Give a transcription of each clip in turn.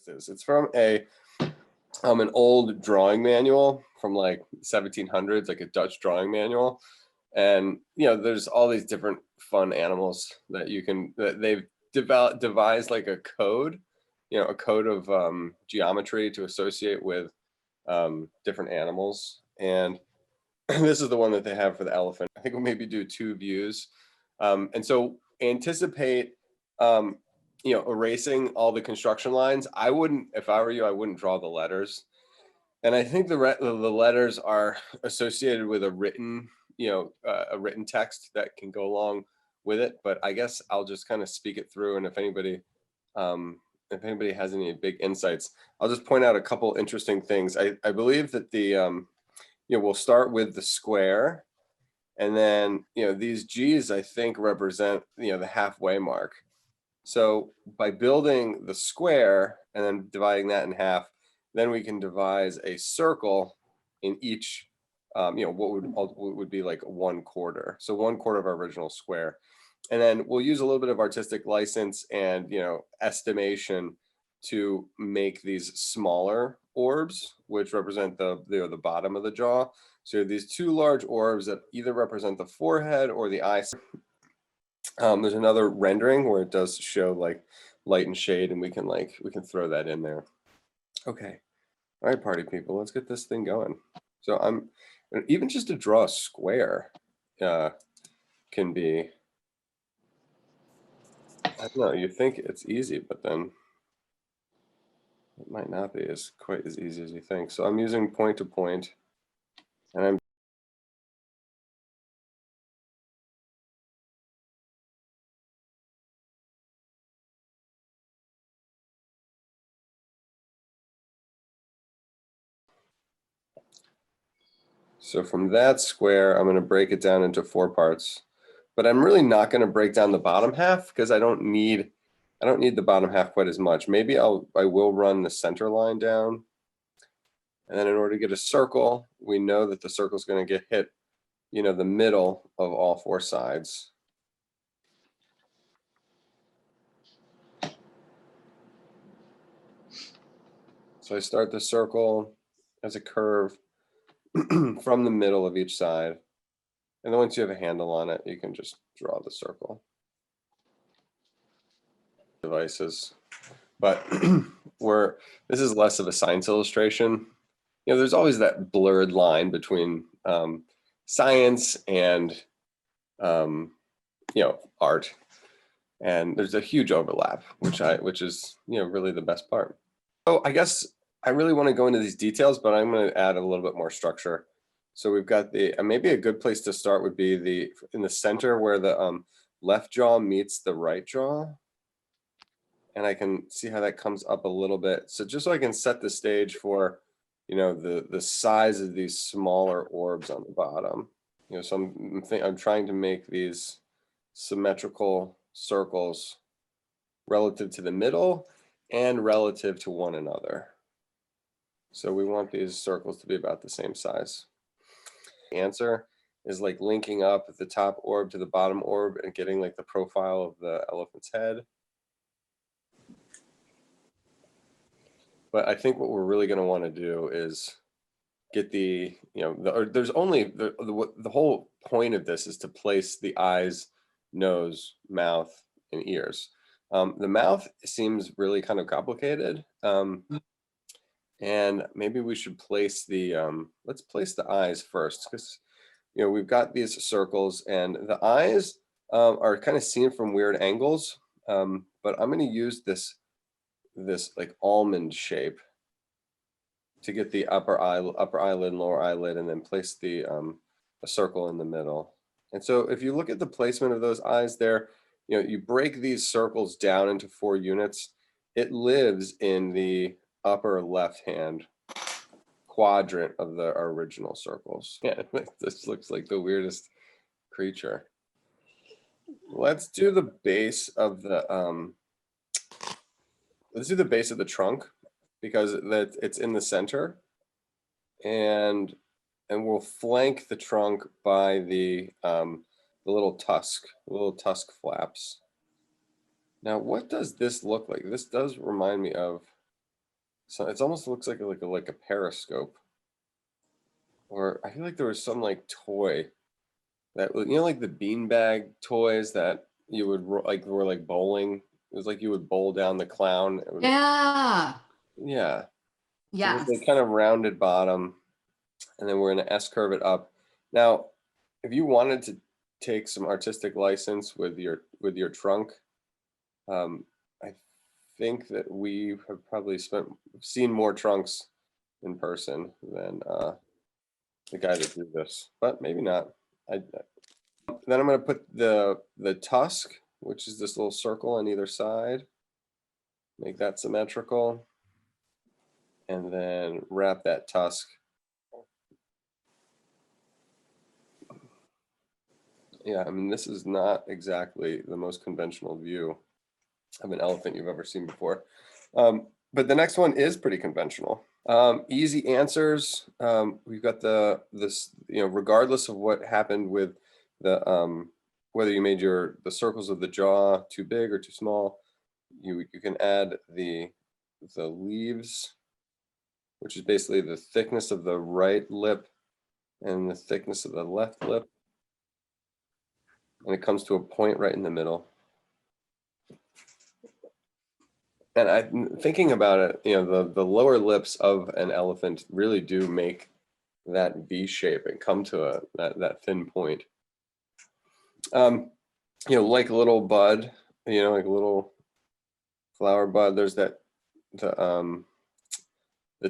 artist is. It's from an old drawing manual from like 1700s, like a Dutch drawing manual. And there's all these different fun animals that they've devised like a code, a code of geometry to associate with different animals. And this is the one that they have for the elephant. I think we'll maybe do 2 views. And so anticipate, erasing all the construction lines. I wouldn't, if I were you, I wouldn't draw the letters. And I think the letters are associated with a written text that can go along with it. But I guess I'll just kind of speak it through. And if anybody has any big insights, I'll just point out a couple interesting things. I believe that we'll start with the square, and then these G's I think represent the halfway mark. So by building the square and then dividing that in half, then we can devise a circle in each, what would be like 1/4. So 1/4 of our original square. And then we'll use a little bit of artistic license and, estimation to make these smaller orbs, which represent the bottom of the jaw. So these 2 large orbs that either represent the forehead or the eye. There's another rendering where it does show like light and shade, and we can throw that in there. Okay. All right, party people, let's get this thing going. So even just to draw a square can be, I don't know, you think it's easy, but then it might not be quite as easy as you think. So I'm using point to point, and so from that square, I'm going to break it down into 4 parts, but I'm really not going to break down the bottom half because I don't need the bottom half quite as much. Maybe I will run the center line down. And then in order to get a circle, we know that the circle is going to get hit, the middle of all 4 sides. So I start the circle as a curve from the middle of each side. And then once you have a handle on it, you can just draw the circle. Devices. But this is less of a science illustration. There's always that blurred line between science and art, and there's a huge overlap, which is really the best part. So I guess I really want to go into these details, but I'm going to add a little bit more structure. So we've got maybe a good place to start would be in the center where the left jaw meets the right jaw. And I can see how that comes up a little bit. So just so I can set the stage for, the size of these smaller orbs on the bottom. So I'm trying to make these symmetrical circles relative to the middle and relative to one another. So we want these circles to be about the same size. The answer is like linking up the top orb to the bottom orb and getting like the profile of the elephant's head. But I think what we're really going to want to do is get the whole point of this is to place the eyes, nose, mouth, and ears. The mouth seems really kind of complicated. And maybe we should place let's place the eyes first, because we've got these circles and the eyes are kind of seen from weird angles. But I'm going to use this like almond shape to get the upper eyelid and lower eyelid, and then place a circle in the middle. And so if you look at the placement of those eyes there, you break these circles down into 4 units. It lives in the upper left-hand quadrant of the original circles. Yeah, this looks like the weirdest creature. Let's do the base of the let's do the base of the trunk, because it's in the center, and we'll flank the trunk by the little tusk flaps. Now, what does this look like? This does remind me of So it almost looks like a periscope. Or I feel like there was some like toy that like the beanbag toys that you would like were like bowling. It was like you would bowl down the clown. Yeah. Yeah. So Yes. they kind of rounded bottom, and then we're going to S curve it up. Now, if you wanted to take some artistic license with your trunk, I think that we have probably seen more trunks in person than the guy that drew this, but maybe not. Then I'm going to put the tusk, which is this little circle on either side, make that symmetrical, and then wrap that tusk. Yeah, I mean, this is not exactly the most conventional view of an elephant you've ever seen before. But the next one is pretty conventional. Easy answers. We've got this, regardless of what happened with the whether you made the circles of the jaw too big or too small, you can add the leaves, which is basically the thickness of the right lip and the thickness of the left lip, and it comes to a point right in the middle. And I'm thinking about it, the lower lips of an elephant really do make that V shape and come to that thin point. Like a little bud, like a little flower bud. There's the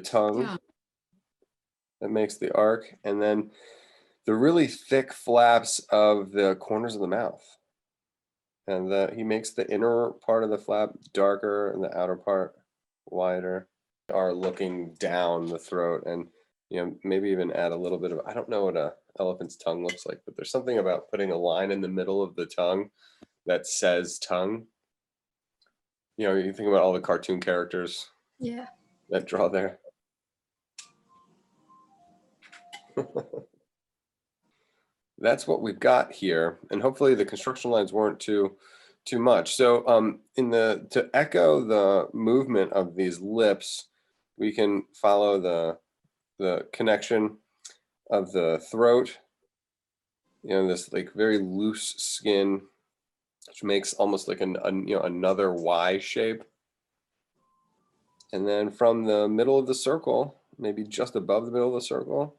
tongue Yeah. that makes the arc, and then the really thick flaps of the corners of the mouth. And he makes the inner part of the flap darker and the outer part wider. Are looking down the throat, and maybe even add a little bit of, I don't know what a elephant's tongue looks like, but there's something about putting a line in the middle of the tongue that says tongue. You think about all the cartoon characters Yeah. that draw there. That's what we've got here, and hopefully the construction lines weren't too much. So to echo the movement of these lips, we can follow the connection of the throat, this like very loose skin, which makes almost like another Y shape. And then from the middle of the circle, maybe just above the middle of the circle,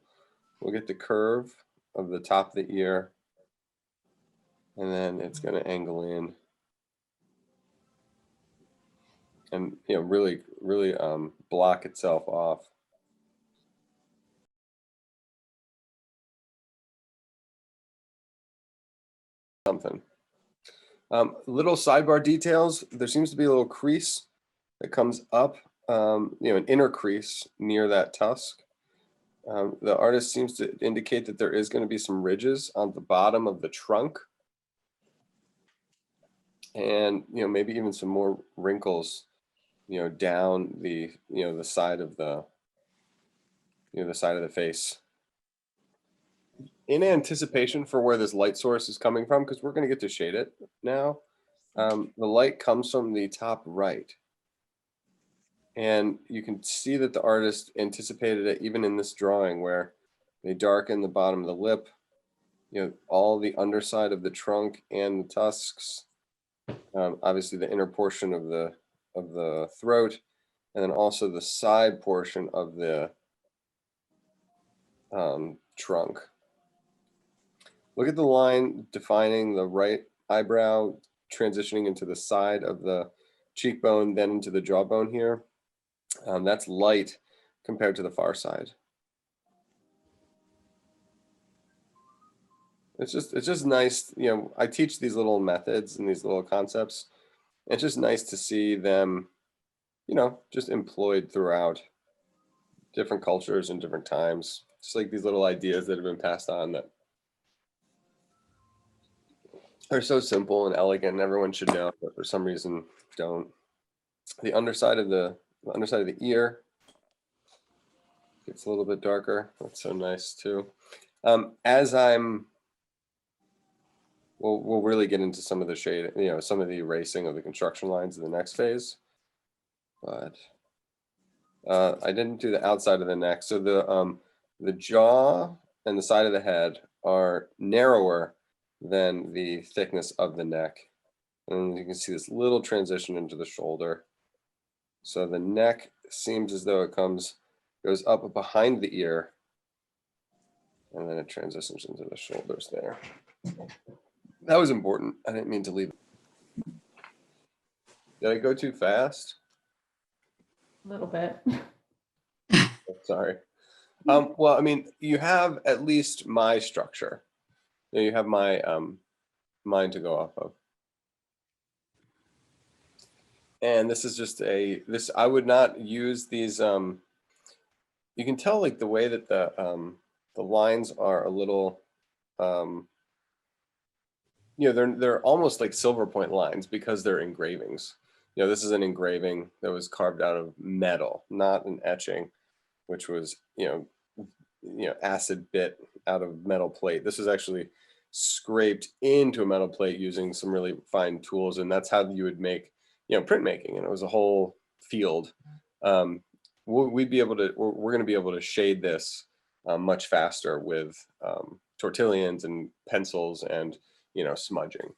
we'll get the curve of the top of the ear, and then it's going to angle in and really block itself off. Something. Little sidebar details. There seems to be a little crease that comes up, an inner crease near that tusk. The artist seems to indicate that there is going to be some ridges on the bottom of the trunk, and maybe even some more wrinkles, down the the side of the side of the face, in anticipation for where this light source is coming from, because we're going to get to shade it now. The light comes from the top right, and you can see that the artist anticipated it even in this drawing, where they darken the bottom of the lip, all the underside of the trunk and the tusks, obviously the inner portion of the throat, and then also the side portion of the trunk. Look at the line defining the right eyebrow, transitioning into the side of the cheekbone, then into the jawbone here. That's light compared to the far side. It's just nice. I teach these little methods and these little concepts. It's just nice to see them, just employed throughout different cultures and different times. Just like these little ideas that have been passed on that are so simple and elegant and everyone should know, but for some reason don't. The underside of the ear gets a little bit darker. That's so nice too. As we'll really get into some of the shade, some of the erasing of the construction lines in the next phase. But I didn't do the outside of the neck. So the jaw and the side of the head are narrower than the thickness of the neck. And you can see this little transition into the shoulder. So the neck seems as though it goes up behind the ear, and then it transitions into the shoulders there. That was important. I didn't mean to leave. Did I go too fast? A little bit. Sorry. Well, I mean, you have at least my structure. You have my mine to go off of. And this is just this, I would not use these, you can tell like the way that the lines are a little, they're almost like silver point lines because they're engravings. This is an engraving that was carved out of metal, not an etching, which was, acid bit out of metal plate. This is actually scraped into a metal plate using some really fine tools, and that's how you would make, printmaking. And it was a whole field. We're going to be able to shade this much faster with tortillons and pencils and smudging.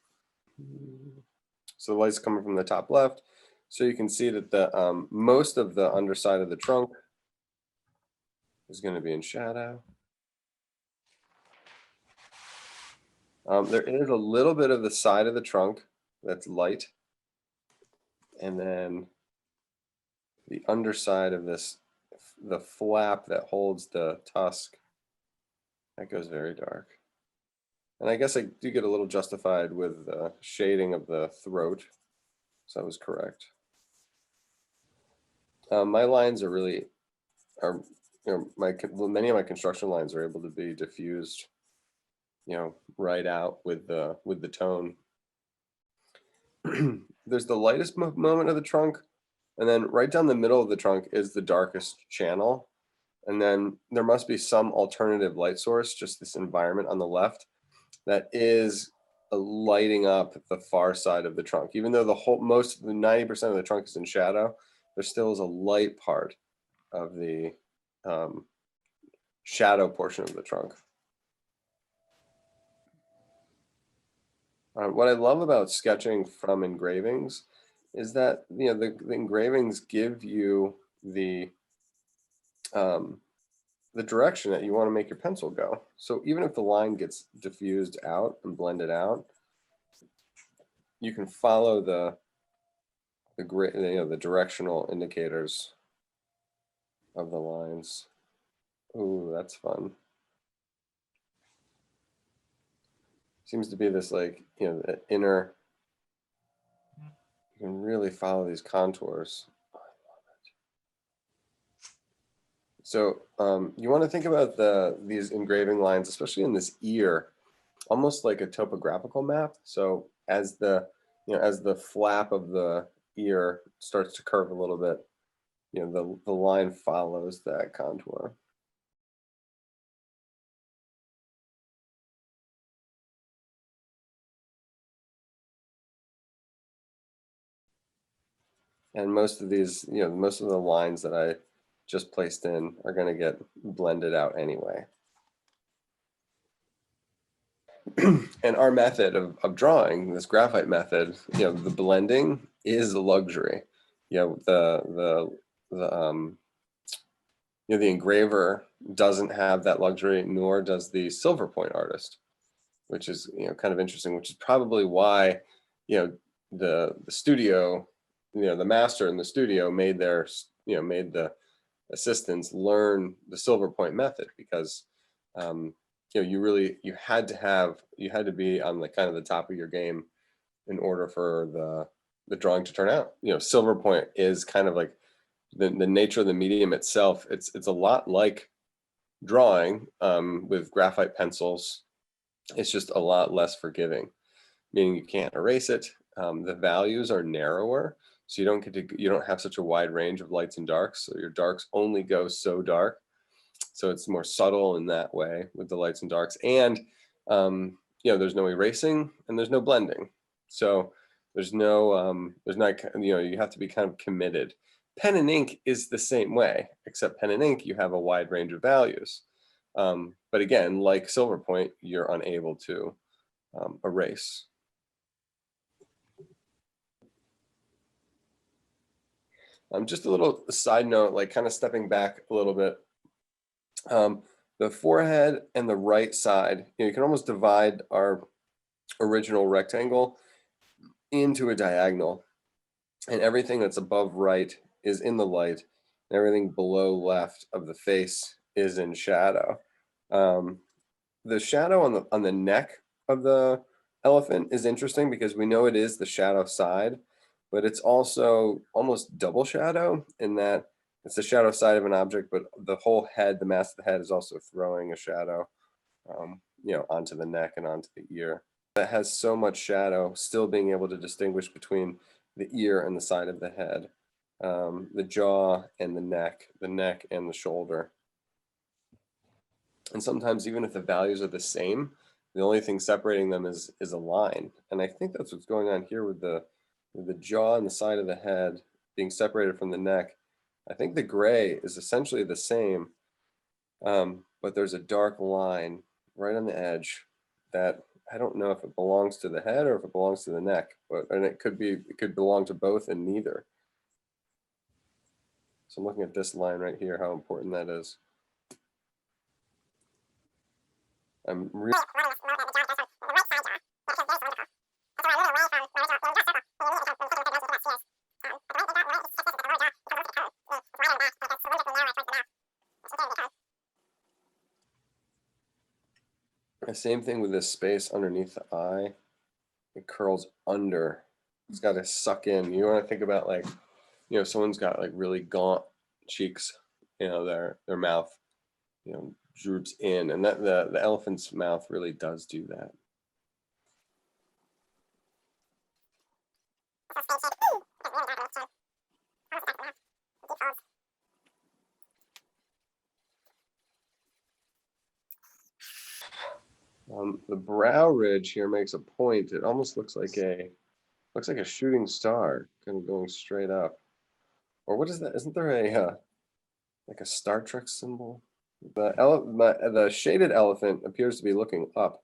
So the light's coming from the top left, so you can see that the most of the underside of the trunk is going to be in shadow. There is a little bit of the side of the trunk that's light, and then the underside of this, the flap that holds the tusk, that goes very dark. And I guess I do get a little justified with the shading of the throat, so that was correct. My lines are really, many of my construction lines are able to be diffused, right out with the tone. There's the lightest moment of the trunk, and then right down the middle of the trunk is the darkest channel. And then there must be some alternative light source, just this environment on the left, that is lighting up the far side of the trunk. Even though the 90% of the trunk is in shadow, there still is a light part of the shadow portion of the trunk. What I love about sketching from engravings is that the engravings give you the direction that you want to make your pencil go. So even if the line gets diffused out and blended out, you can follow the directional indicators of the lines. Ooh, that's fun. Seems to be this the inner, you can really follow these contours. Oh, I love it. So you want to think about these engraving lines, especially in this ear, almost like a topographical map. So as the flap of the ear starts to curve a little bit, the line follows that contour. And most of these, most of the lines that I just placed in are going to get blended out anyway. And our method of drawing, this graphite method, the blending is a luxury. The engraver doesn't have that luxury, nor does the silver point artist, which is kind of interesting. Which is probably why the studio, the master in the studio made made the assistants learn the silver point method, because you had to be on the kind of the top of your game in order for the drawing to turn out. Silver point is kind of like the nature of the medium itself. It's a lot like drawing with graphite pencils. It's just a lot less forgiving, meaning you can't erase it. The values are narrower, so you don't have such a wide range of lights and darks. So your darks only go so dark. So it's more subtle in that way with the lights and darks. And there's no erasing and there's no blending. So there's not, you have to be kind of committed. pen and ink is the same way, except pen and ink, you have a wide range of values. But again, like silver point, you're unable to erase. Just a little side note, like kind of stepping back a little bit. The forehead and the right side, you can almost divide our original rectangle into a diagonal, and everything that's above right is in the light, and everything below left of the face is in shadow. The shadow on the neck of the elephant is interesting because we know it is the shadow side, but it's also almost double shadow in that it's the shadow side of an object, but the whole head, the mass of the head, is also throwing a shadow, onto the neck and onto the ear. That has so much shadow, still being able to distinguish between the ear and the side of the head, the jaw and the neck and the shoulder. And sometimes even if the values are the same, the only thing separating them is a line. And I think that's what's going on here with the jaw and the side of the head being separated from the neck. I think the gray is essentially the same, but there's a dark line right on the edge that I don't know if it belongs to the head or if it belongs to the neck, and it could belong to both and neither. So I'm looking at this line right here, how important that is. I'm really the same thing with this space underneath the eye. It curls under. It's got to suck in. You want to think about like, someone's got like really gaunt cheeks. Their mouth, droops in, and that the elephant's mouth really does do that. The brow ridge here makes a point. It almost looks like a shooting star, kind of going straight up. Or what is that? Isn't there a like a Star Trek symbol? The shaded elephant appears to be looking up,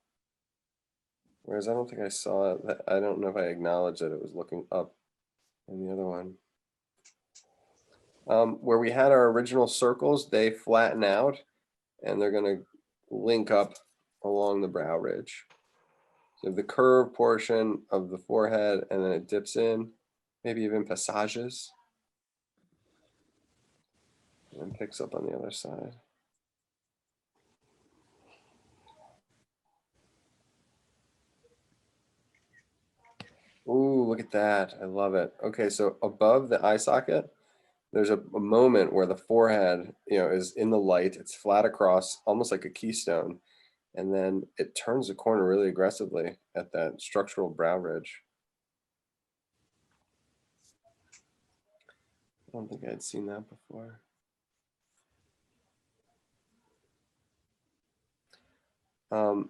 whereas I don't think I saw it. I don't know if I acknowledged that it was looking up in the other one. Where we had our original circles, they flatten out, and they're going to link up along the brow ridge. So the curved portion of the forehead, and then it dips in, maybe even passages, and picks up on the other side. Ooh, look at that. I love it. Okay, so above the eye socket, there's a moment where the forehead, is in the light. It's flat across, almost like a keystone. And then it turns the corner really aggressively at that structural brow ridge. I don't think I had seen that before.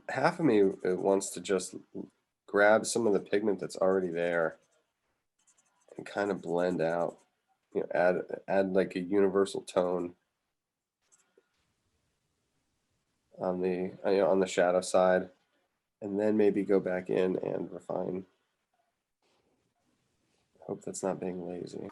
Half of me wants to just grab some of the pigment that's already there and kind of blend out, add like a universal tone on the shadow side, and then maybe go back in and refine. Hope that's not being lazy.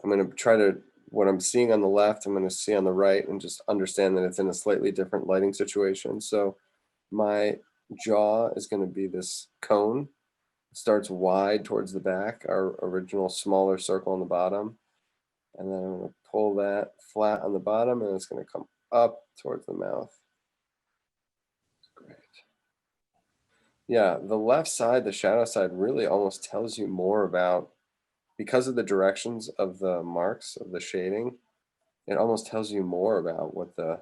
I'm going to try to, what I'm seeing on the left, I'm going to see on the right, and just understand that it's in a slightly different lighting situation. So my jaw is going to be this cone. It starts wide towards the back, our original smaller circle on the bottom. And then I'm going to pull that flat on the bottom, and it's going to come up towards the mouth. Great. Yeah, the left side, the shadow side, really almost tells you more about, because of the directions of the marks of the shading, it almost tells you more about what the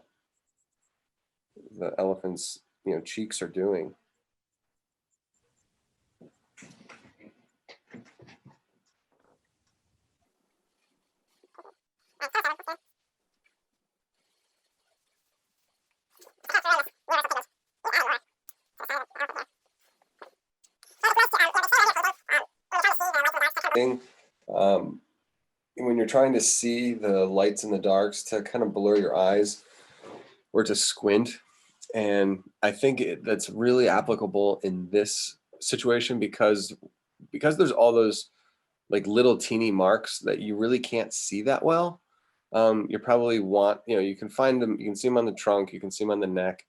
elephant's cheeks are doing. when you're trying to see the lights and the darks, to kind of blur your eyes or to squint. And I think that's really applicable in this situation because there's all those like little teeny marks that you really can't see that well. You probably want, you can find them, you can see them on the trunk, you can see them on the neck.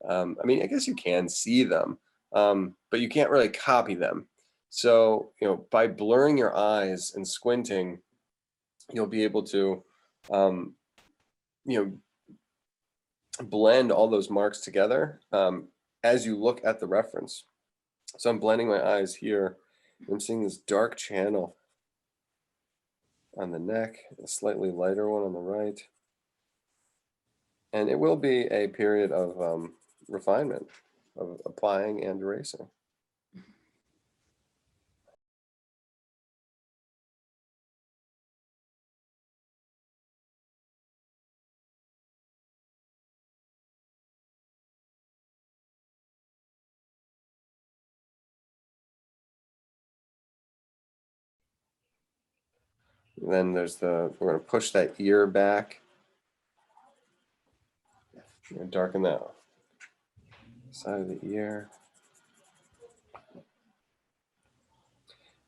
I mean, I guess you can see them, but you can't really copy them. So, by blurring your eyes and squinting, you'll be able to, you know, blend all those marks together as you look at the reference. So I'm blending my eyes here. I'm seeing this dark channel on the neck, a slightly lighter one on the right. And it will be a period of refinement, of applying and erasing. Then there's we're going to push that ear back. Darken that side of the ear.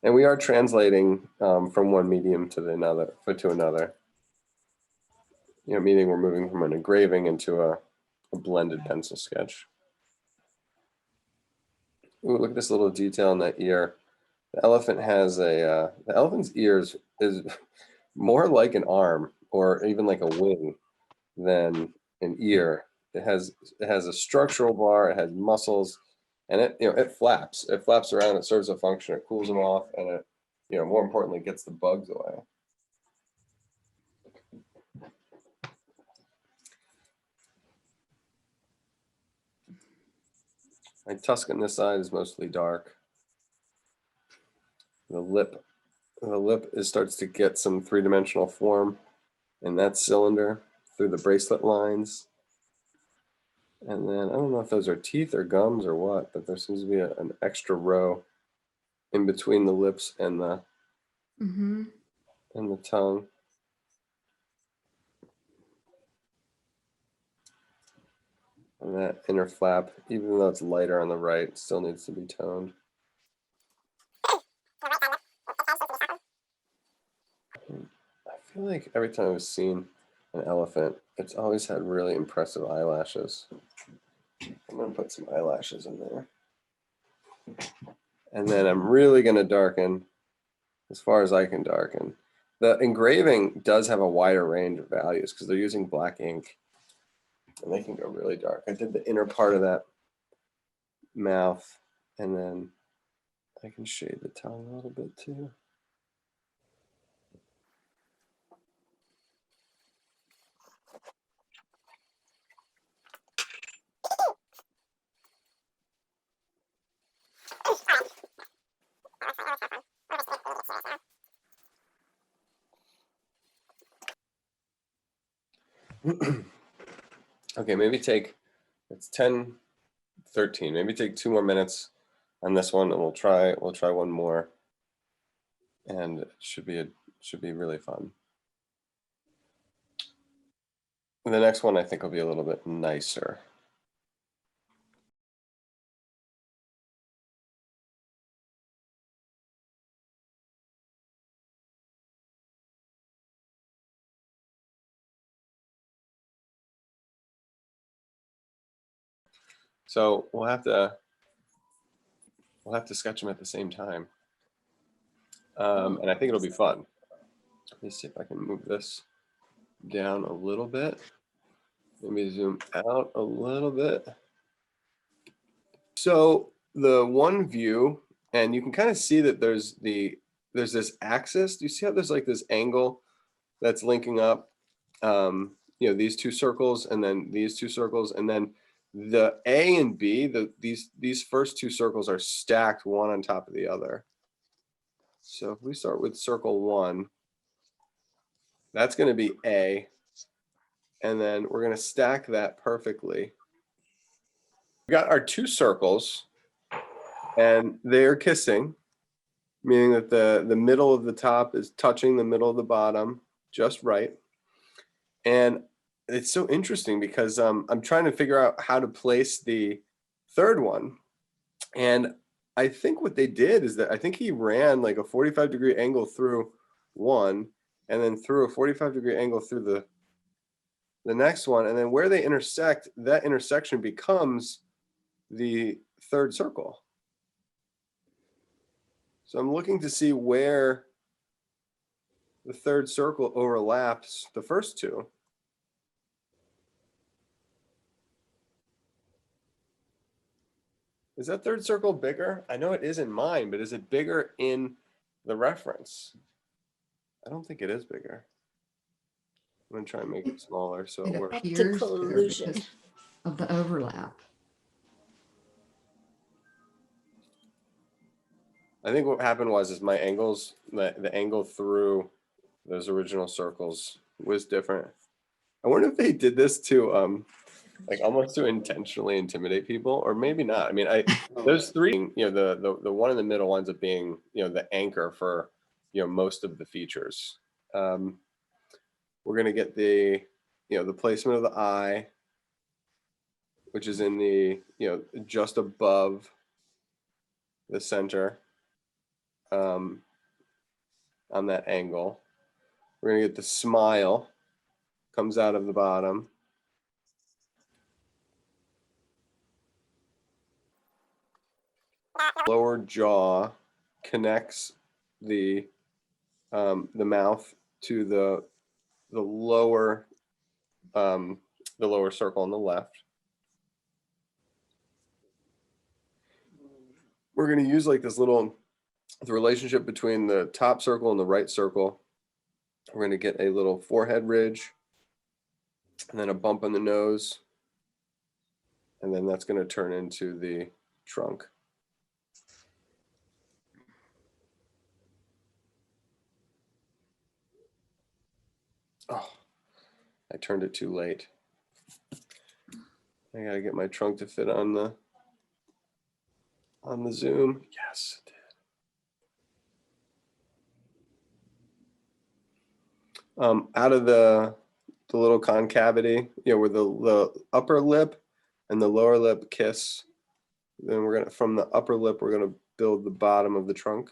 And we are translating from one medium to another, meaning we're moving from an engraving into a blended pencil sketch. Ooh, look at this little detail in that ear. The elephant has the elephant's ears is more like an arm or even like a wing than an ear. It has a structural bar, it has muscles, and it flaps. It flaps around, it serves a function, it cools them off, and it, more importantly, gets the bugs away. My tusk on this side is mostly dark. The lip starts to get some three-dimensional form in that cylinder through the bracelet lines. And then I don't know if those are teeth or gums or what, but there seems to be an extra row in between the lips and the and the tongue. And that inner flap, even though it's lighter on the right, still needs to be toned. I feel like every time I've seen an elephant, it's always had really impressive eyelashes. I'm going to put some eyelashes in there. And then I'm really going to darken as far as I can darken. The engraving does have a wider range of values because they're using black ink. And they can go really dark. I did the inner part of that mouth, and then I can shade the tongue a little bit too. Okay, maybe it's 10:13. Maybe take 2 more minutes on this one, and we'll try one more, and it should be really fun. And the next one I think will be a little bit nicer. So we'll have to sketch them at the same time, and I think it'll be fun. Let me see if I can move this down a little bit. Maybe zoom out a little bit. So the one view, and you can kind of see that there's this axis. Do you see how there's like this angle that's linking up, these two circles and then these two circles, and then the A and B, these first two circles are stacked one on top of the other. So if we start with circle 1, that's going to be A, and then we're going to stack that perfectly. We got our two circles, and they're kissing. meaning that the middle of the top is touching the middle of the bottom just right. And it's so interesting because I'm trying to figure out how to place the third one. And I think what they did is that I think he ran like a 45-degree angle through one and then through a 45-degree angle through the next one. And then where they intersect, that intersection becomes the third circle. So I'm looking to see where the third circle overlaps the first two. Is that third circle bigger? I know it is in mine, but is it bigger in the reference? I don't think it is bigger. I'm gonna try and make it smaller so it works. appears Optical bigger illusion. because of the overlap. I think what happened was my angles, the angle through those original circles was different. I wonder if they did this to like almost to intentionally intimidate people, or maybe not. I mean, those three, you know, the one in the middle winds up being, you know, the anchor for, you know, most of the features. We're gonna get the, you know, the placement of the eye, which is in the, you know, just above the center, on that angle. We're gonna get the smile, comes out of the bottom. Lower jaw connects the mouth to the lower circle on the left. We're going to use like this the relationship between the top circle and the right circle. We're going to get a little forehead ridge and then a bump on the nose. And then that's going to turn into the trunk. Oh, I turned it too late. I gotta get my trunk to fit on the zoom. Yes, it did. Out of the little concavity, you know, where the upper lip and the lower lip kiss, then we're gonna, from the upper lip, we're gonna build the bottom of the trunk.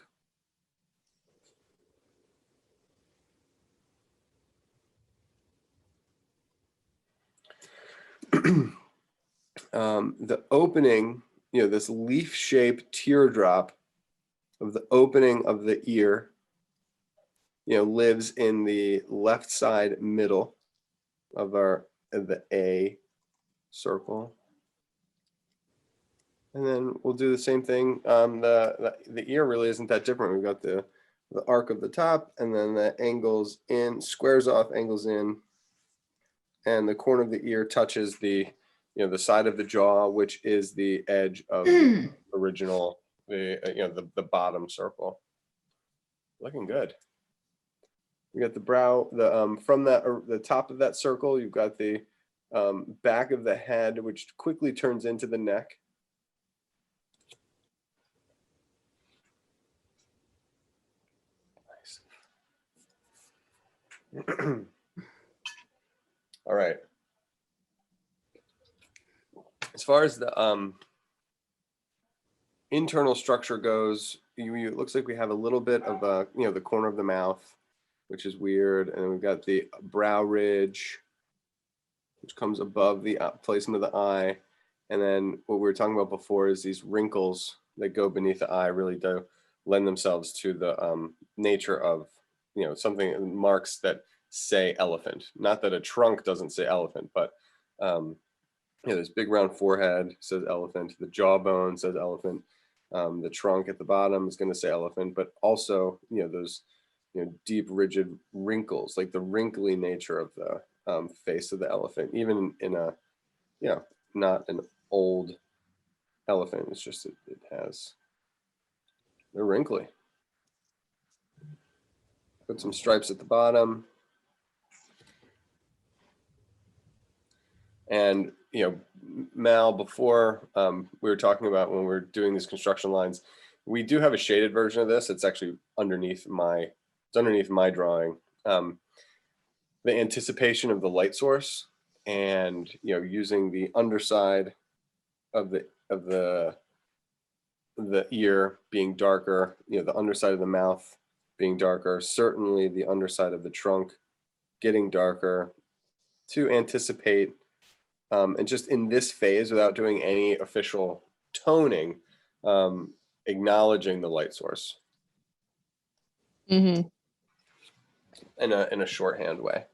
The opening, you know, this leaf-shaped teardrop of the opening of the ear, you know, lives in the left side middle of the A circle. And then we'll do the same thing. The ear really isn't that different. We've got the arc of the top, and then the angles in, squares off, angles in, and the corner of the ear touches the, you know, the side of the jaw, which is the edge of the original, you know, the bottom circle. Looking good. We got the brow, from the top of that circle, you've got the back of the head, which quickly turns into the neck. Nice. All right. As far as the internal structure goes, it looks like we have a little bit of you know, the corner of the mouth, which is weird, and then we've got the brow ridge, which comes above the placement of the eye, and then what we were talking about before is these wrinkles that go beneath the eye really do lend themselves to the nature of, you know, something, marks that say elephant. Not that a trunk doesn't say elephant, but you know, this big round forehead says elephant, the jawbone says elephant, the trunk at the bottom is going to say elephant, but also, you know, those, you know, deep rigid wrinkles, like the wrinkly nature of the face of the elephant, even in a, you know, not an old elephant, it's just they're wrinkly. Put some stripes at the bottom. And, you know, Mal, before we were talking about when we were doing these construction lines, We do have a shaded version of this. It's actually underneath my drawing. The anticipation of the light source, and using the underside of the ear being darker, the underside of the mouth being darker, certainly the underside of the trunk getting darker, to anticipate, and just in this phase, without doing any official toning, acknowledging the light source Mm-hmm. in a shorthand way.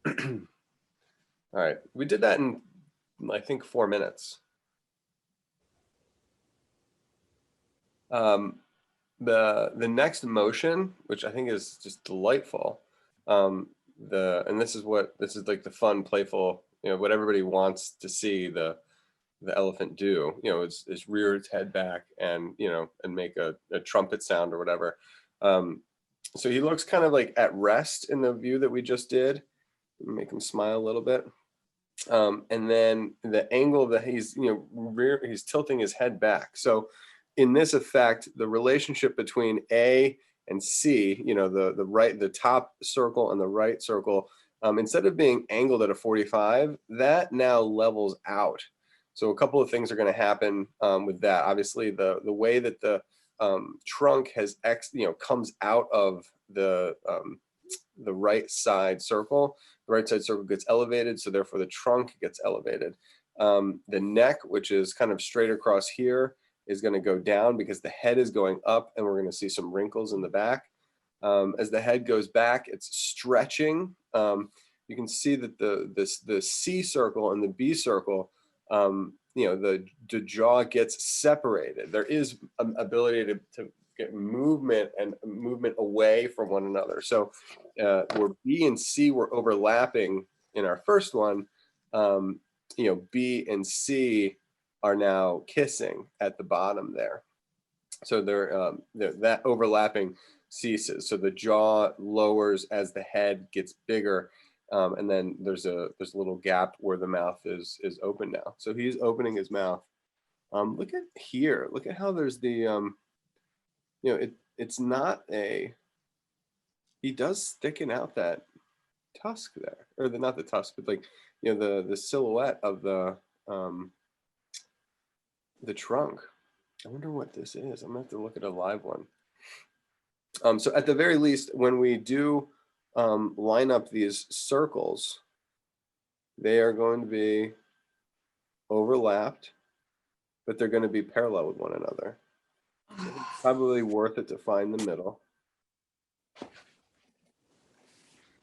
All right, we did that in, I think, 4 minutes. The next motion, which I think is just delightful, and this is like the fun, playful, what everybody wants to see the elephant do, is rear its head back and and make a trumpet sound or whatever. So he looks kind of like at rest in the view that we just did. Make him smile a little bit. And then the angle that he's tilting his head back. So in this effect, the relationship between A and C, the top circle and the right circle, instead of being angled at a 45, that now levels out. So a couple of things are going to happen with that. Obviously, the way that the trunk has comes out of the right side circle. The right side circle gets elevated, so therefore the trunk gets elevated. The neck, which is kind of straight across here, is going to go down because the head is going up, and we're going to see some wrinkles in the back. As the head goes back, it's stretching. You can see that the C circle and the B circle, the jaw gets separated. There is an ability to get movement away from one another. So where B and C were overlapping in our first one, B and C are now kissing at the bottom there. So that overlapping ceases. So the jaw lowers as the head gets bigger, and then there's a little gap where the mouth is open now. So he's opening his mouth. Look at here. Look at how there's the it's not a. He does thicken out that tusk there, or not the tusk, but like the silhouette of the trunk. I wonder what this is. I'm gonna have to look at a live one. So at the very least, when we do line up these circles, they are going to be overlapped, but they're going to be parallel with one another. So it's probably worth it to find the middle.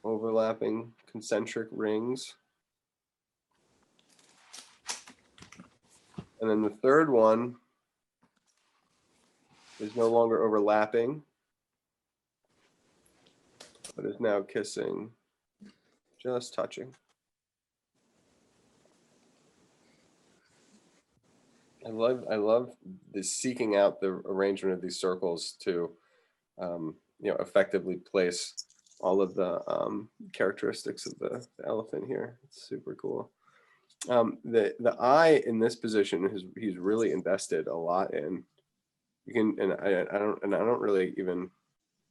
Overlapping concentric rings. And then the third one is no longer overlapping, but is now kissing, just touching. I love the seeking out the arrangement of these circles to effectively place all of the characteristics of the elephant here. It's super cool. The eye in this position he's really invested a lot in. You can, and I don't really even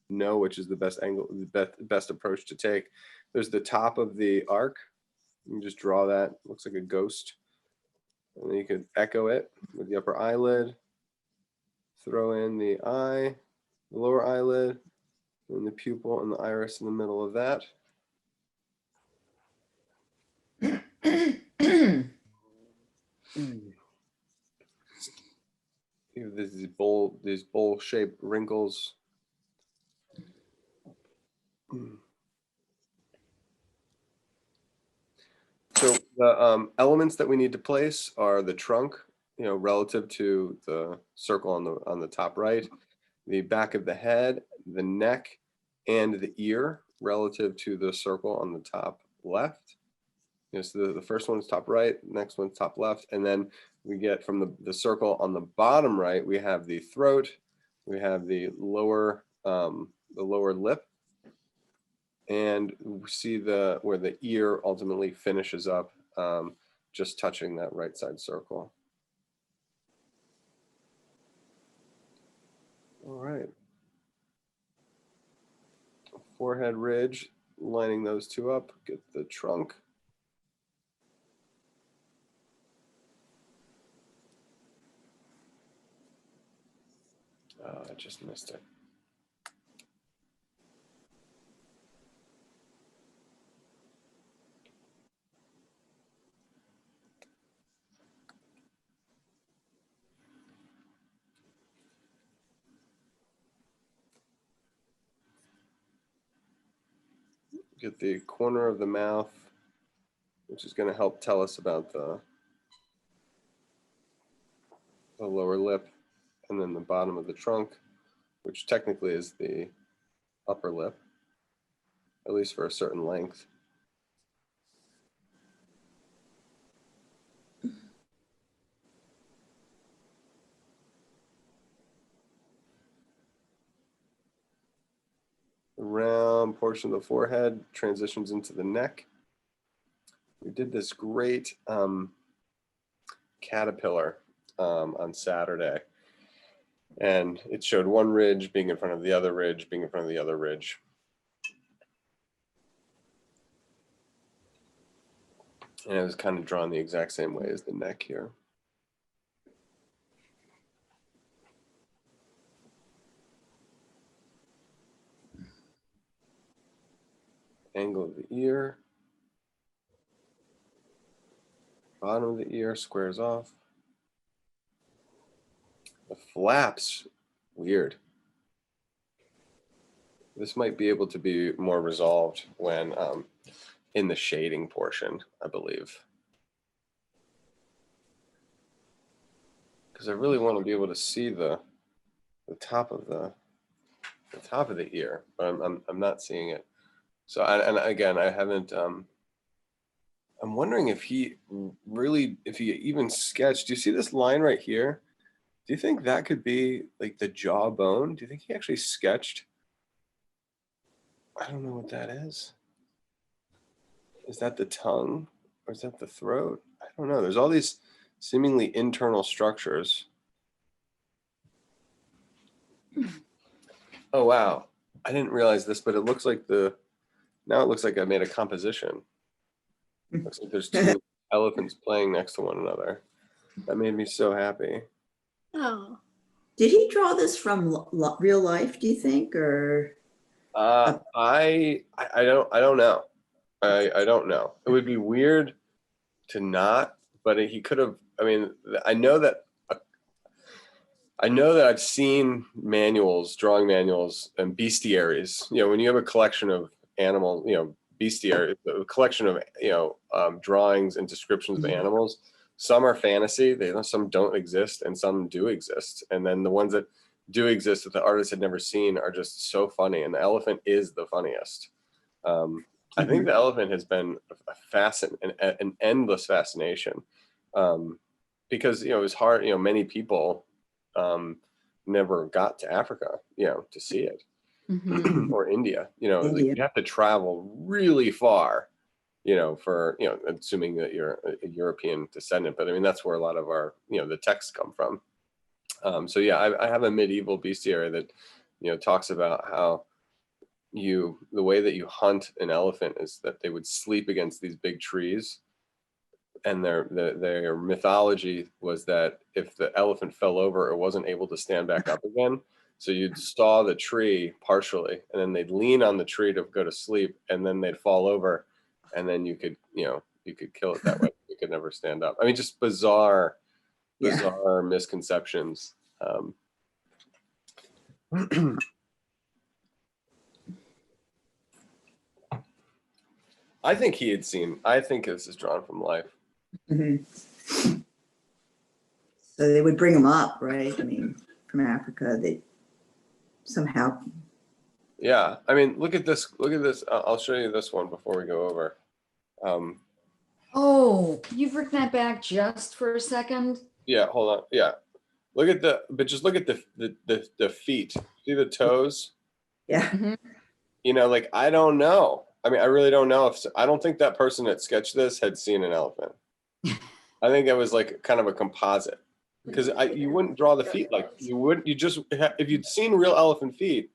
know which is the best angle, the best approach to take. There's the top of the arc. You can just draw that. Looks like a ghost. And then you could echo it with the upper eyelid. Throw in the eye, the lower eyelid, and the pupil and the iris in the middle of that. These bowl-shaped wrinkles. So the elements that we need to place are the trunk, relative to the circle on the top right, the back of the head, the neck, and the ear relative to the circle on the top left. So the first one is top right, next one's top left, and then we get from the circle on the bottom right, we have the throat, we have the lower lip, and we see where the ear ultimately finishes up, just touching that right side circle. All right. Forehead ridge, lining those two up, get the trunk. Oh, I just missed it. Get the corner of the mouth, which is going to help tell us about the lower lip, and then the bottom of the trunk, which technically is the upper lip, at least for a certain length. The round portion of the forehead transitions into the neck. We did this great caterpillar on Saturday, and it showed one ridge being in front of the other ridge, being in front of the other ridge. And it was kind of drawn the exact same way as the neck here. Angle of the ear. Bottom of the ear squares off. The flaps, weird. This might be able to be more resolved when in the shading portion, I believe. Because I really want to be able to see the top of the ear, but I'm not seeing it. So and again, I haven't. I'm wondering if he even sketched. Do you see this line right here? Do you think that could be like the jawbone? Do you think he actually sketched? I don't know what that is. Is that the tongue or is that the throat? I don't know. There's all these seemingly internal structures. Oh, wow. I didn't realize this, but it looks like now it looks like I made a composition. Looks like there's two elephants playing next to one another. That made me so happy. Oh. Did he draw this from real life, do you think, or? I don't know. I don't know. It would be weird to not, but he could have. I mean, I know that I've seen drawing manuals and bestiaries. You know, when you have a collection of animal, bestiary, a collection of drawings and descriptions of animals. Some are fantasy. Some don't exist, and some do exist. And then the ones that do exist that the artist had never seen are just so funny. And the elephant is the funniest. I think the elephant has been an endless fascination, because it was hard. Many people never got to Africa, to see it, or India. India. You have to travel really far, for assuming that you're a European descendant. But I mean, that's where a lot of our the texts come from. So yeah, I have a medieval bestiary that talks about how the way that you hunt an elephant is that they would sleep against these big trees, and their mythology was that if the elephant fell over, it wasn't able to stand back up again. So you'd saw the tree partially, and then they'd lean on the tree to go to sleep, and then they'd fall over, and then you could kill it that way. You could never stand up. I mean, just bizarre misconceptions. I think this is drawn from life. So they would bring them up, right? I mean, from Africa, they somehow. Yeah, I mean, look at this. I'll show you this one before we go over. Oh, you've written that back just for a second? Yeah, hold on. Yeah, just look at the feet. See the toes? Yeah. Like, I don't know. I mean, I really don't know I don't think that person that sketched this had seen an elephant. I think it was like kind of a composite. because you wouldn't draw the feet like if you'd seen real elephant feet,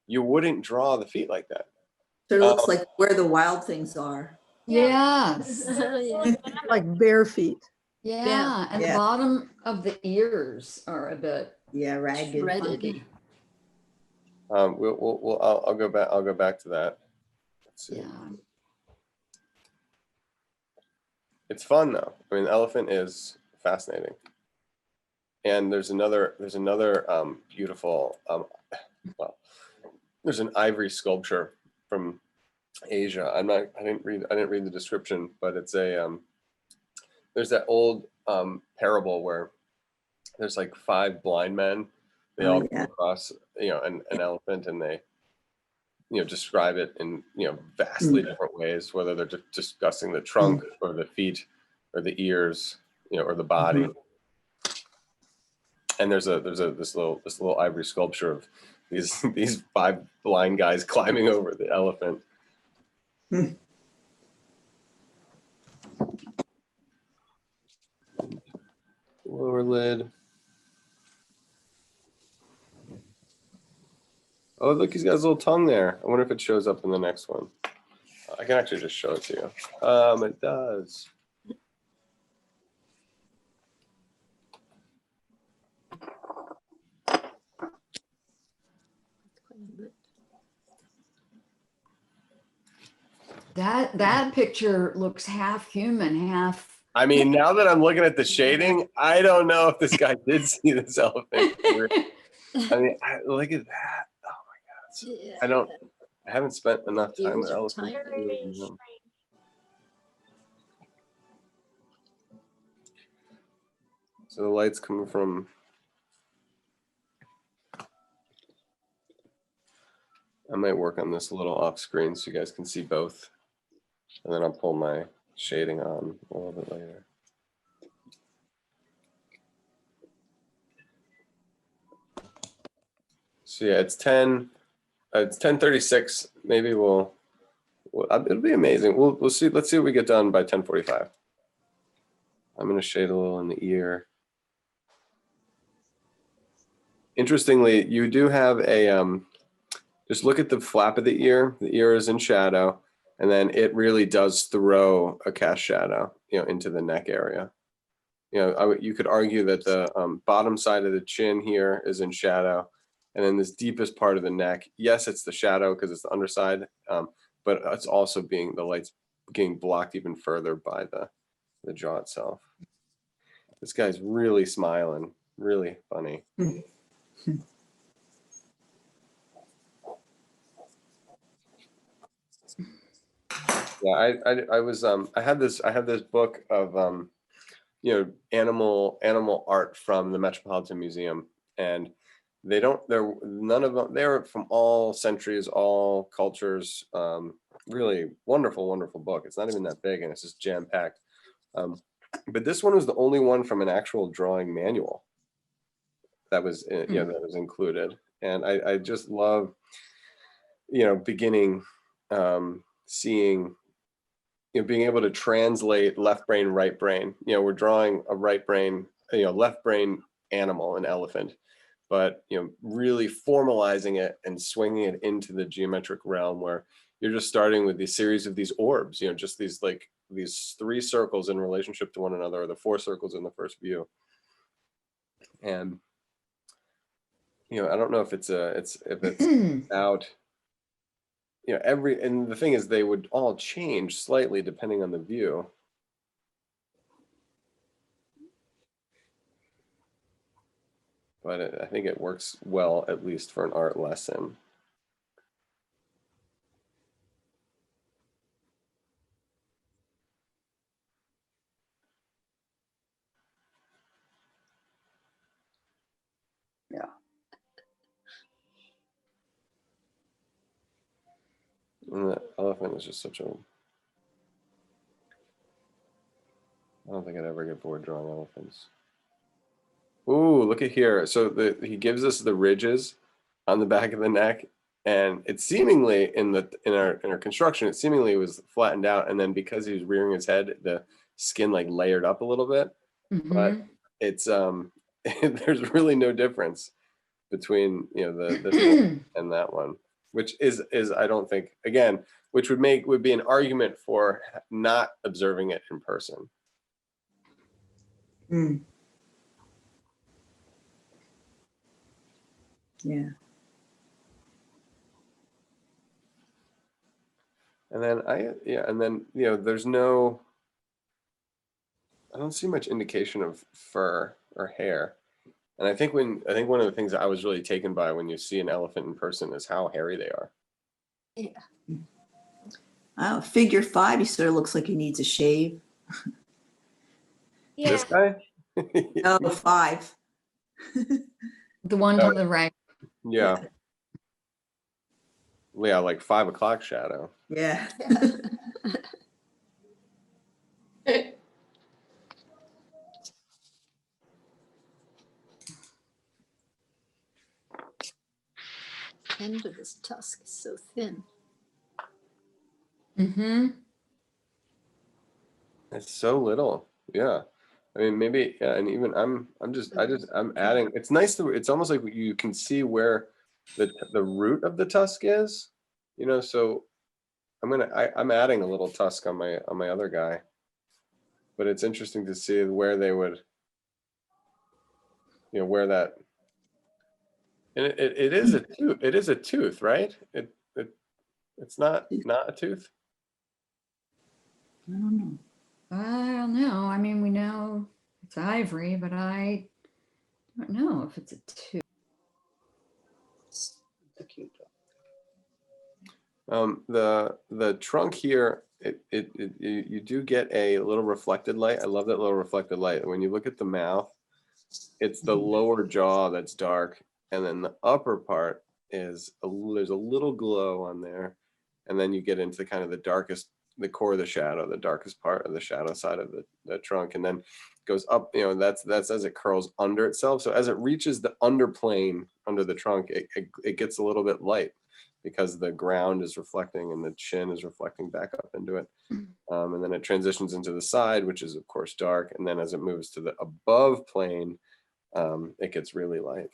you wouldn't draw the feet like that. So it looks like where the wild things are. Yes. Like bare feet. Yeah. And the Yeah. bottom of the ears are a bit Yeah, ragged. funky. I'll go back. I'll go back to that. Let's see. Yeah. It's fun though. I mean, the elephant is fascinating. And there's another beautiful well, there's an ivory sculpture from Asia. I didn't read the description, but it's there's that old parable where there's like 5 blind men. They all come across an elephant, and they describe it in vastly different ways, whether they're discussing the trunk or the feet or the ears, or the body. And there's this little ivory sculpture of these 5 blind guys climbing over the elephant. Lower lid. Oh, look, he's got his little tongue there. I wonder if it shows up in the next one. I can actually just show it to you. It does. That picture looks half human, half. I mean, now that I'm looking at the shading, I don't know if this guy did see this elephant. I mean, look at that. Oh my God. I haven't spent enough time with elephants. So the light's coming from. I might work on this a little off screen so you guys can see both. And then I'll pull my shading on a little bit later. So yeah, it's 10:36. Maybe it'll be amazing. We'll see. Let's see what we get done by 10:45. I'm going to shade a little in the ear. Interestingly, you do have a, just look at the flap of the ear. The ear is in shadow, and then it really does throw a cast shadow, into the neck area. You could argue that the bottom side of the chin here is in shadow, and then this deepest part of the neck, yes, it's the shadow because it's the underside, but it's also the light's getting blocked even further by the jaw itself. This guy's really smiling, really funny. Yeah, I had this book of animal art from the Metropolitan Museum, and none of them, they're from all centuries, all cultures. Really wonderful book. It's not even that big, and it's just jam-packed. But this one was the only one from an actual drawing manual that was that was included, and I just love beginning seeing being able to translate left brain, right brain. We're drawing a right brain, left brain animal, an elephant, but really formalizing it and swinging it into the geometric realm where you're just starting with these series of these orbs, just these 3 circles in relationship to one another, or the 4 circles in the first view. And I don't know if it's out. And the thing is, they would all change slightly depending on the view. But I think it works well, at least for an art lesson. Yeah. And the elephant is just such a. I don't think I'd ever get bored drawing elephants. Ooh, look at here. So he gives us the ridges on the back of the neck, and it's seemingly in our construction, it seemingly was flattened out, and then because he was rearing his head, the skin layered up a little bit. But it's there's really no difference between, you know, this one and that one, which is I don't think, again, which would be an argument for not observing it in person. Mm. Yeah. And then and then, you know, I don't see much indication of fur or hair. And I think one of the things that I was really taken by when you see an elephant in person is how hairy they are. Yeah. Oh, figure 5, he sort of looks like he needs a shave. This guy? Oh, 5. The one to the right. Yeah. Yeah, like 5 o'clock shadow. Yeah. End of this tusk is so thin. Mm-hmm. It's so little. Yeah. I mean, maybe, yeah, and even I'm adding, it's nice it's almost like you can see where the root of the tusk is, you know, so I'm adding a little tusk on my other guy, but it's interesting to see where they would, you know, where that, and it is a tooth, right? It's not a tooth. I don't know. I don't know. I mean, we know it's ivory, but I don't know if it's a tooth. The trunk here, you do get a little reflected light. I love that little reflected light. When you look at the mouth, it's the lower jaw that's dark, and then the upper part is there's a little glow on there, and then you get into kind of the core of the shadow, the darkest part of the shadow side of the trunk, and then goes up. You know, that's as it curls under itself. So as it reaches the underplane under the trunk, it gets a little bit light, because the ground is reflecting and the chin is reflecting back up into it. And then it transitions into the side, which is of course dark. And then as it moves to the above plane, it gets really light.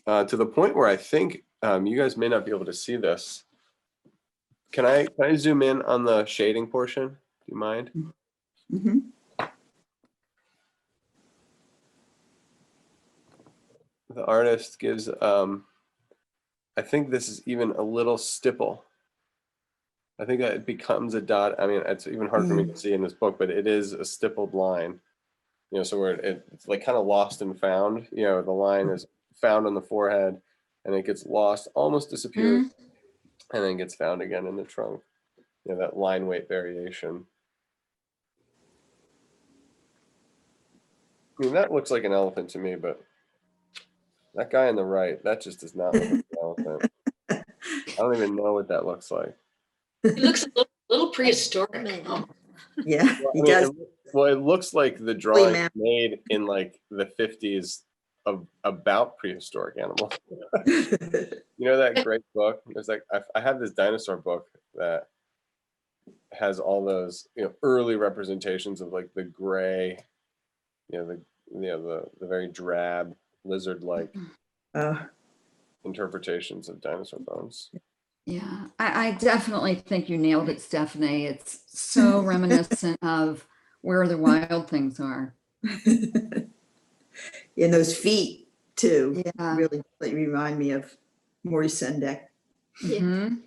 To the point where I think you guys may not be able to see this. Can I zoom in on the shading portion? Do you mind? Mm-hmm. The artist gives, I think this is even a little stipple. I think that it becomes a dot. I mean, it's even hard for me to see in this book, but it is a stippled line. You know, so where it's like kind of lost and found. You know, the line is found on the forehead, and it gets lost, almost disappears, and then gets found again in the trunk. You know, that line weight variation. I mean, that looks like an elephant to me, but that guy on the right, that just does not look like an elephant. I don't even know what that looks like. It looks a little prehistoric. Oh. Yeah, Well, he I mean, does. it looks like the drawing made in like the 50s about prehistoric animals. You know that great book? There's like I have this dinosaur book that has all those, you know, early representations of like the gray, you know, the very drab lizard-like interpretations of dinosaur bones. Yeah, I definitely think you nailed it, Stephanie. It's so reminiscent of where the wild things are. And those feet too. Yeah. Really remind me of Morty Sendak. Mm-hmm.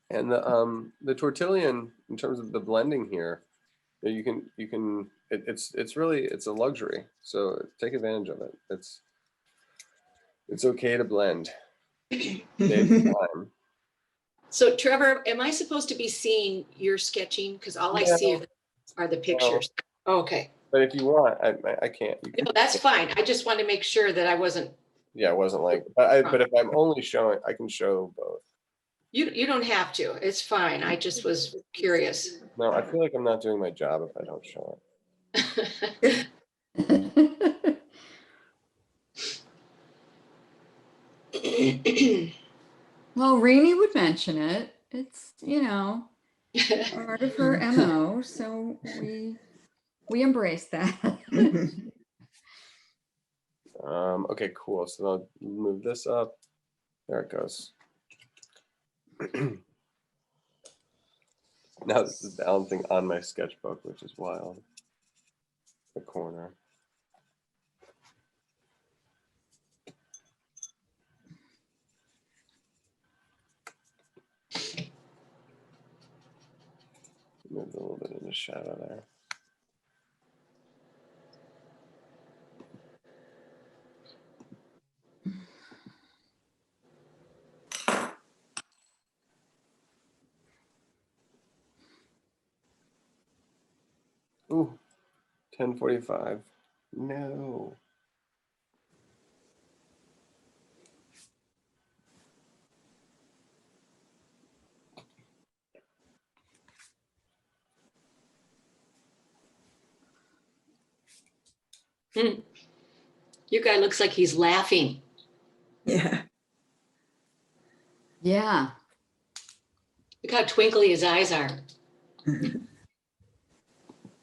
And the tortillion, in terms of the blending here, you can it's really, it's a luxury, so take advantage of it. It's okay to blend. Save time. So Trevor, am I supposed to be seeing your sketching? Because all I see are the pictures. Oh, okay. But if you want, I can't. You can. No, that's fine. I just wanted to make sure that I wasn't. Yeah, it wasn't like, but if I'm only showing, I can show both. You don't have to. It's fine. I just was curious. No, I feel like I'm not doing my job if I don't show it. Well, Rainey would mention it. It's, part of her MO, so we embrace that. Okay, cool. So I'll move this up. There it goes. Now this is balancing on my sketchbook, which is wild. The corner. Move a little bit in the shadow there. Ooh, 10:45. No. Your guy looks like he's laughing. Yeah. Yeah. Look how twinkly his eyes are.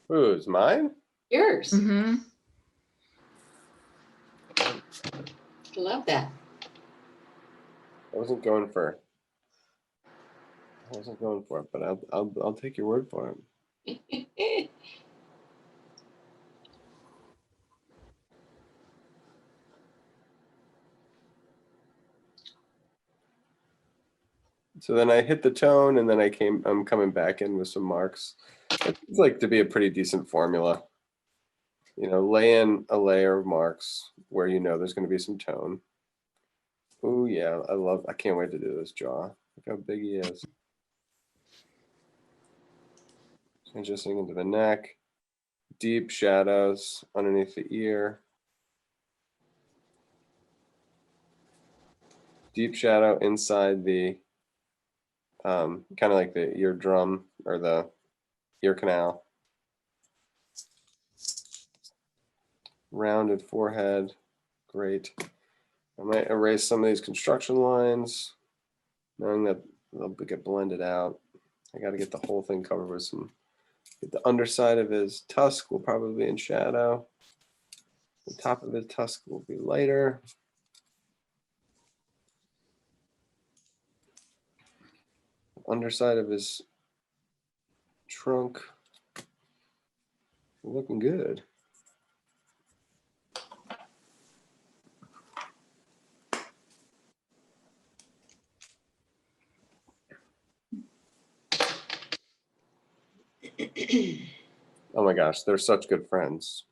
Who's mine? Yours. Mm-hmm. I love that. I wasn't going for it, but I'll take your word for it. So then I hit the tone, and then I'm coming back in with some marks. It's like to be a pretty decent formula. Lay in a layer of marks where there's going to be some tone. Oh yeah, I can't wait to do this jaw. Look how big he is. Transitioning into the neck. Deep shadows underneath the ear. Deep shadow inside the kind of like the eardrum or the ear canal. Rounded forehead. Great. I might erase some of these construction lines, knowing that they'll get blended out. I got to get the whole thing covered with some. Get the underside of his tusk will probably be in shadow. The top of his tusk will be lighter. Underside of his trunk. Looking good. Oh my gosh, they're such good friends.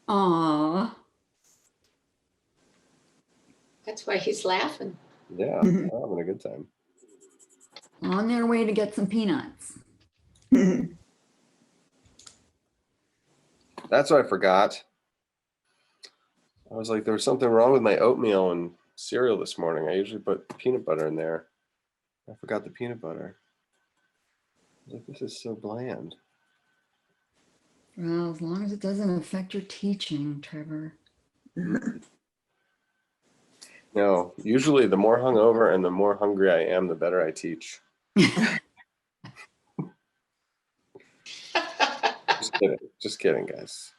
Aw. That's why he's laughing. Yeah, they're having a good time. On their way to get some peanuts. That's what I forgot. I was like, there was something wrong with my oatmeal and cereal this morning. I usually put peanut butter in there. I forgot the peanut butter. I was like, this is so bland. Well, as long as it doesn't affect your teaching, Trevor. No, usually the more hungover and the more hungry I am, the better I teach. Just kidding, guys.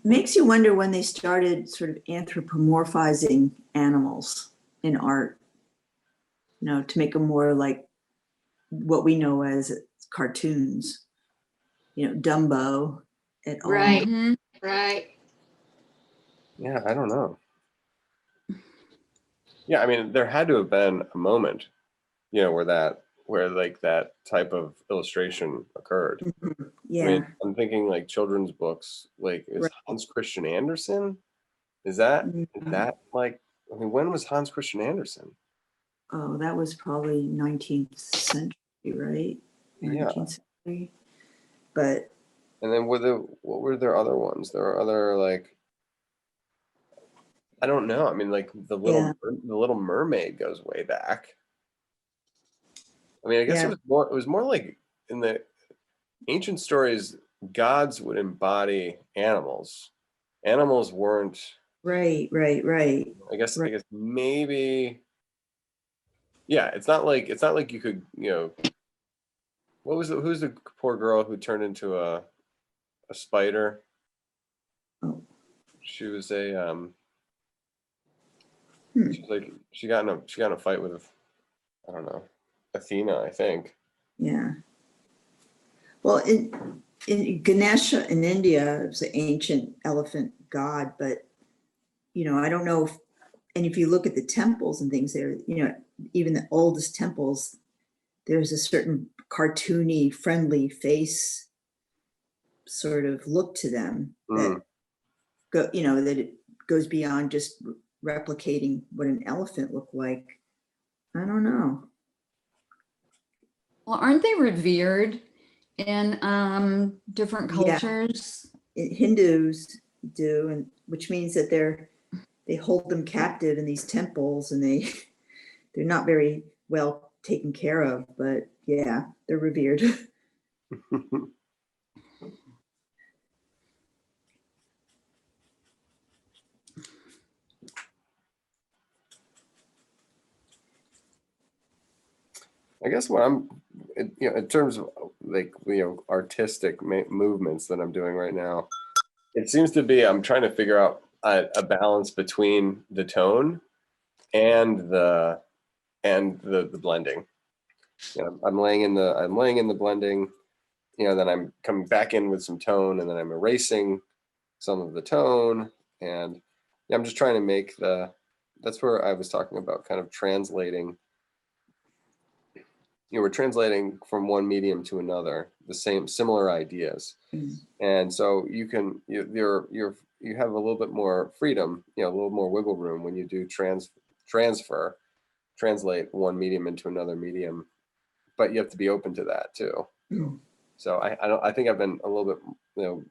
Makes you wonder when they started sort of anthropomorphizing animals in art, to make them more like what we know as cartoons, Dumbo et al. Right. Mhm. Right. Yeah, I don't know. Yeah, I mean, there had to have been a moment, where like that type of illustration occurred. Yeah. I mean, I'm thinking like children's books, like is Right. Hans Christian Andersen? Is that Mhm. like? I mean, when was Hans Christian Andersen? Oh, that was probably 19th century, right? Yeah. 19th century. But And then what were there other ones? There are other like, I don't know. I mean, like the Little Mermaid goes way back. I mean, I guess Yeah. it was more like in the ancient stories. gods would embody animals. Animals weren't. Right. I guess maybe. Yeah, it's not like you could, who's the poor girl who turned into a spider? Oh. She was a Hmm. she got in a fight with, I don't know, Athena, I think. Yeah. Well, in Ganesha in India, it was an ancient elephant god, but I don't know if, and if you look at the temples and things there, even the oldest temples, there's a certain cartoony, friendly face sort of look to them that that it goes beyond just replicating what an elephant looked like. I don't know. Well, aren't they revered in different Yeah. cultures? Hindus do, and which means that they hold them captive in these temples, and they're not very well taken care of, but yeah, they're revered. I guess what in terms of like, artistic movements that I'm doing right now, it seems to be I'm trying to figure out a balance between the tone and the blending. I'm laying in the blending, then I'm coming back in with some tone, and then I'm erasing some of the tone, and I'm just trying to make that's where I was talking about kind of translating. We're translating from one medium to another, similar ideas. And so you have a little bit more freedom, a little more wiggle room when you do translate one medium into another medium, but you have to be open to that too. So I think I've been a little bit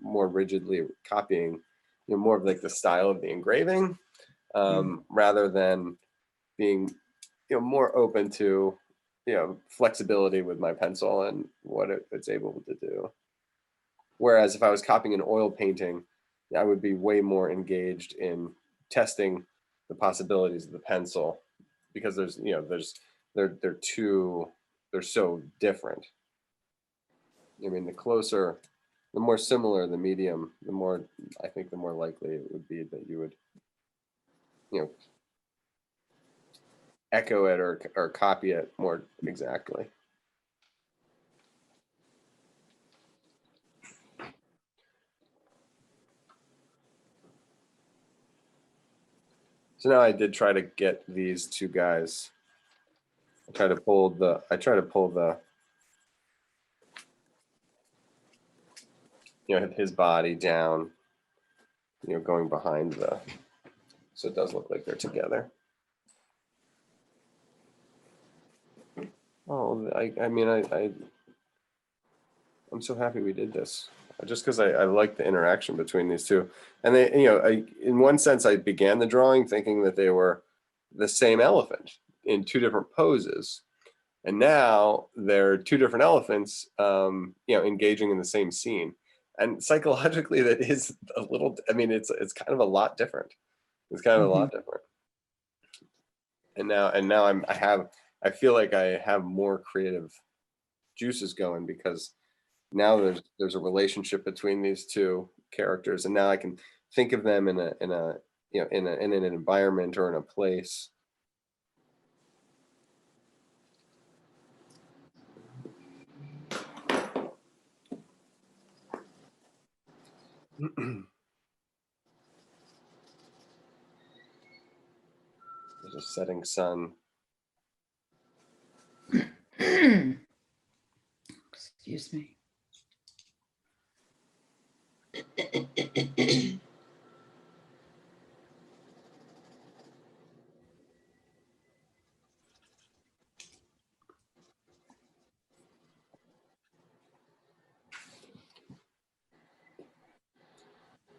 more rigidly copying more of like the style of the engraving, rather than being more open to flexibility with my pencil and what it's able to do. Whereas if I was copying an oil painting, I would be way more engaged in testing the possibilities of the pencil, because they're so different. I mean, the more similar the medium, the more likely it would be that you would echo it or copy it more exactly. So now I did try to get these two guys. I try to pull the his body down, going behind so it does look like they're together. Oh, I'm so happy we did this, just because I like the interaction between these two. And they, in one sense, I began the drawing thinking that they were the same elephant in two different poses, and now they're two different elephants, engaging in the same scene. And psychologically, that is a little. I mean, it's kind of a lot different. It's kind of a lot different. And now I feel like I have more creative juices going, because now there's a relationship between these two characters, and now I can think of them in an environment or in a place. There's a setting sun. Excuse me.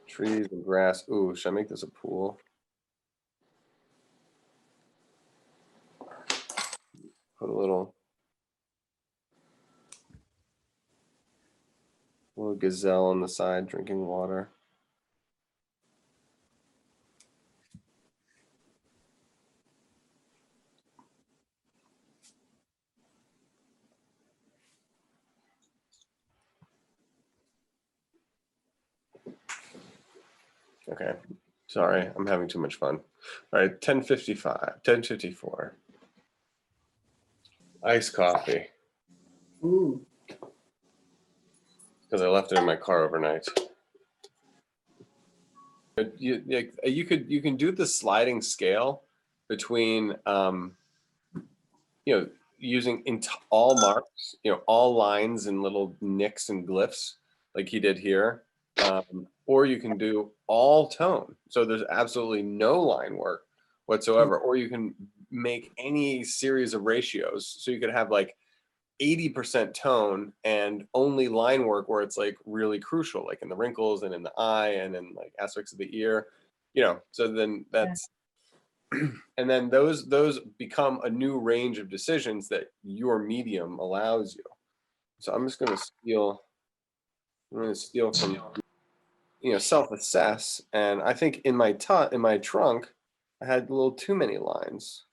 Trees and grass. Ooh, should I make this a pool? Put a little. Little gazelle on the side drinking water. Okay, sorry, I'm having too much fun. All right, 10:55, 10:54. Iced coffee, Ooh. because I left it in my car overnight. You can do the sliding scale between using all marks, all lines and little nicks and glyphs like he did here, or you can do all tone, so there's absolutely no line work whatsoever, or you can make any series of ratios, so you could have like 80% tone and only line work where it's like really crucial, like in the wrinkles and in the eye and in like aspects of the ear, so then that's and then those become a new range of decisions that your medium allows you. So I'm just going to steal from self-assess, and I think in my trunk I had a little too many lines,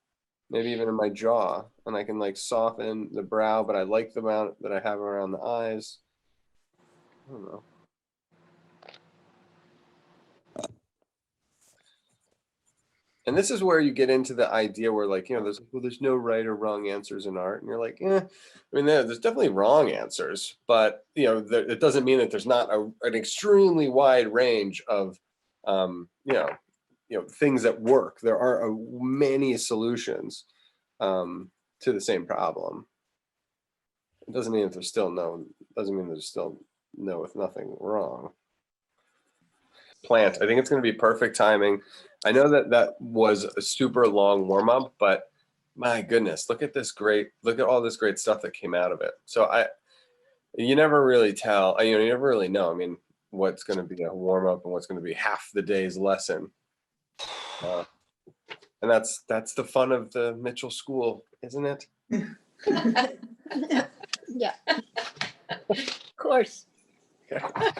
maybe even in my jaw, and I can like soften the brow, but I like the amount that I have around the eyes. I don't know. And this is where you get into the idea where like, there's no right or wrong answers in art. And you're like, I mean, there's definitely wrong answers, but it doesn't mean that there's not an extremely wide range of, things that work. There are many solutions to the same problem. It doesn't mean that there's still no with nothing wrong. Plant. I think it's going to be perfect timing. I know that was a super long warm up, but my goodness, look at all this great stuff that came out of it. So you never really tell, you never really know. I mean, what's going to be a warm up and what's going to be half the day's lesson. And that's the fun of the Mitchell School, isn't it? Yeah. Of course. Okay.